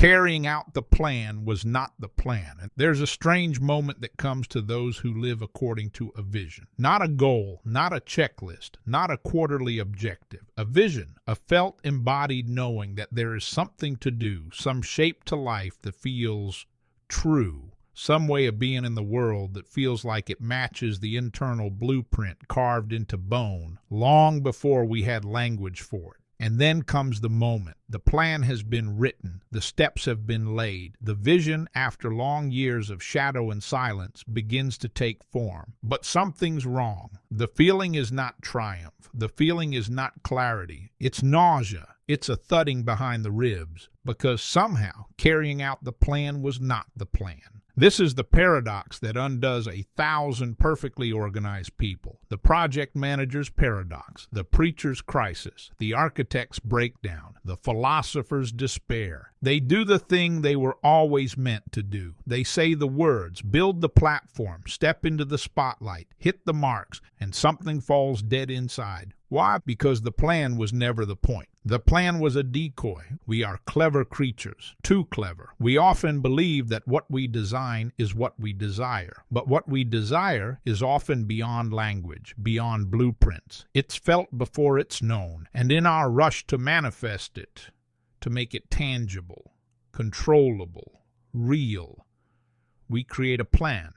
Carrying out the plan was not the plan. And there's a strange moment that comes to those who live according to a vision. Not a goal, not a checklist, not a quarterly objective. A vision, a felt embodied knowing that there is something to do, some shape to life that feels true, some way of being in the world that feels like it matches the internal blueprint carved into bone long before we had language for it. And then comes the moment. The plan has been written. The steps have been laid. The vision, after long years of shadow and silence, begins to take form. But something's wrong. The feeling is not triumph. The feeling is not clarity. It's nausea. It's a thudding behind the ribs, because somehow carrying out the plan was not the plan. This is the paradox that undoes 1,000 perfectly organized people. The project manager's paradox, the preacher's crisis, the architect's breakdown, the philosopher's despair. They do the thing they were always meant to do. They say the words, build the platform, step into the spotlight, hit the marks, and something falls dead inside. Why? Because the plan was never the point. The plan was a decoy. We are clever creatures, too clever. We often believe that what we design is what we desire. But what we desire is often beyond language, beyond blueprints. It's felt before it's known. And in our rush to manifest it, to make it tangible, controllable, real, we create a plan.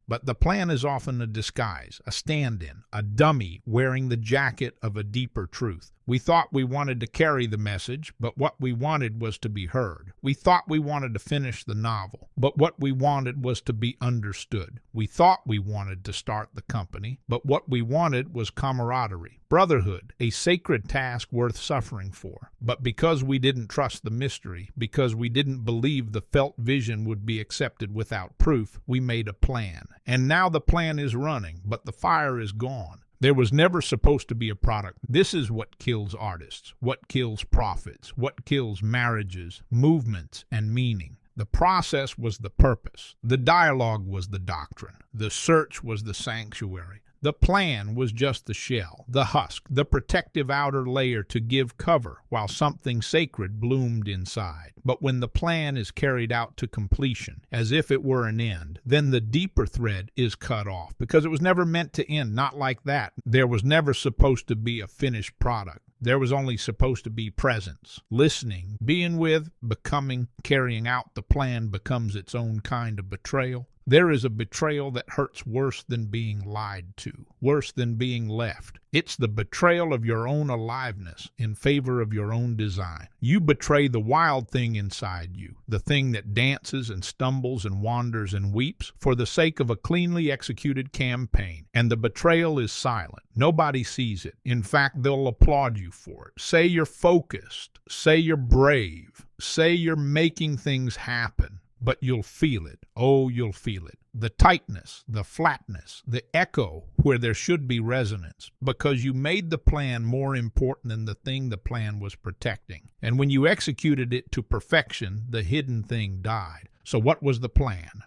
But the plan is often a disguise, a stand-in, a dummy wearing the jacket of a deeper truth. We thought we wanted to carry the message, but what we wanted was to be heard. We thought we wanted to finish the novel, but what we wanted was to be understood. We thought we wanted to start the company, but what we wanted was camaraderie, brotherhood, a sacred task worth suffering for. But because we didn't trust the mystery, because we didn't believe the felt vision would be accepted without proof, we made a plan. And now the plan is running, but the fire is gone. There was never supposed to be a product. This is what kills artists, what kills prophets, what kills marriages, movements, and meaning. The process was the purpose. The dialogue was the doctrine. The search was the sanctuary. The plan was just the shell, the husk, the protective outer layer to give cover while something sacred bloomed inside. But when the plan is carried out to completion, as if it were an end, then the deeper thread is cut off, because it was never meant to end, not like that. There was never supposed to be a finished product. There was only supposed to be presence, listening, being with, becoming. Carrying out the plan becomes its own kind of betrayal. There is a betrayal that hurts worse than being lied to, worse than being left. It's the betrayal of your own aliveness in favor of your own design. You betray the wild thing inside you, the thing that dances and stumbles and wanders and weeps for the sake of a cleanly executed campaign. And the betrayal is silent. Nobody sees it. In fact, they'll applaud you for it. Say you're focused. Say you're brave. Say you're making things happen. But you'll feel it. Oh, you'll feel it. The tightness, the flatness, the echo where there should be resonance, because you made the plan more important than the thing the plan was protecting. And when you executed it to perfection, the hidden thing died. So what was the plan?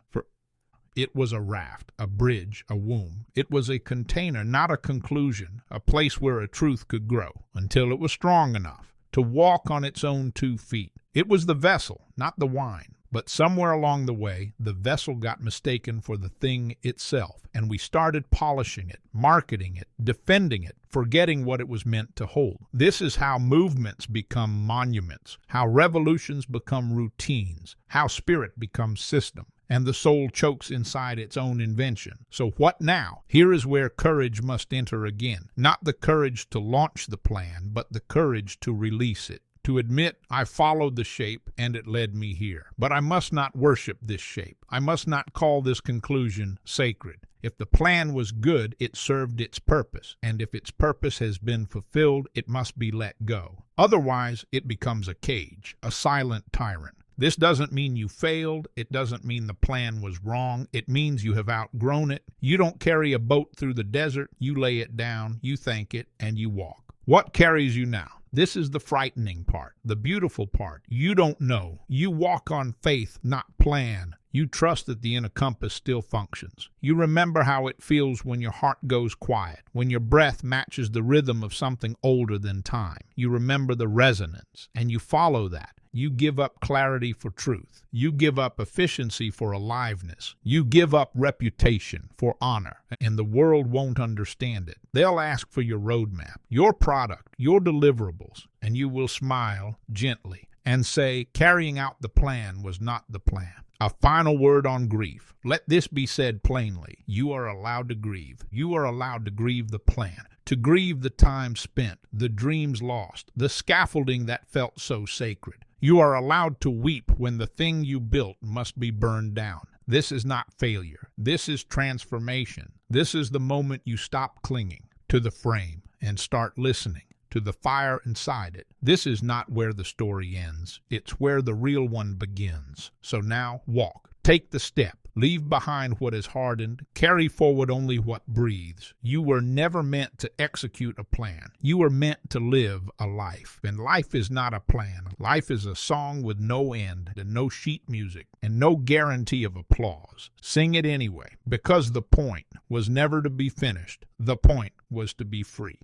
It was a raft, a bridge, a womb. It was a container, not a conclusion, a place where a truth could grow until it was strong enough to walk on its own 2 feet. It was the vessel, not the wine. But somewhere along the way, the vessel got mistaken for the thing itself, and we started polishing it, marketing it, defending it, forgetting what it was meant to hold. This is how movements become monuments, how revolutions become routines, how spirit becomes system, and the soul chokes inside its own invention. So what now? Here is where courage must enter again. Not the courage to launch the plan, but the courage to release it. To admit, I followed the shape and it led me here. But I must not worship this shape. I must not call this conclusion sacred. If the plan was good, it served its purpose. And if its purpose has been fulfilled, it must be let go. Otherwise, it becomes a cage, a silent tyrant. This doesn't mean you failed. It doesn't mean the plan was wrong. It means you have outgrown it. You don't carry a boat through the desert. You lay it down, you thank it, and you walk. What carries you now? This is the frightening part, the beautiful part. You don't know. You walk on faith, not plan. You trust that the inner compass still functions. You remember how it feels when your heart goes quiet, when your breath matches the rhythm of something older than time. You remember the resonance, and you follow that. You give up clarity for truth. You give up efficiency for aliveness. You give up reputation for honor, and the world won't understand it. They'll ask for your roadmap, your product, your deliverables, and you will smile gently and say, carrying out the plan was not the plan. A final word on grief. Let this be said plainly. You are allowed to grieve. You are allowed to grieve the plan, to grieve the time spent, the dreams lost, the scaffolding that felt so sacred. You are allowed to weep when the thing you built must be burned down. This is not failure. This is transformation. This is the moment you stop clinging to the frame and start listening to the fire inside it. This is not where the story ends. It's where the real one begins. So now walk. Take the step. Leave behind what is hardened. Carry forward only what breathes. You were never meant to execute a plan. You were meant to live a life. And life is not a plan. Life is a song with no end and no sheet music and no guarantee of applause. Sing it anyway, because the point was never to be finished. The point was to be free.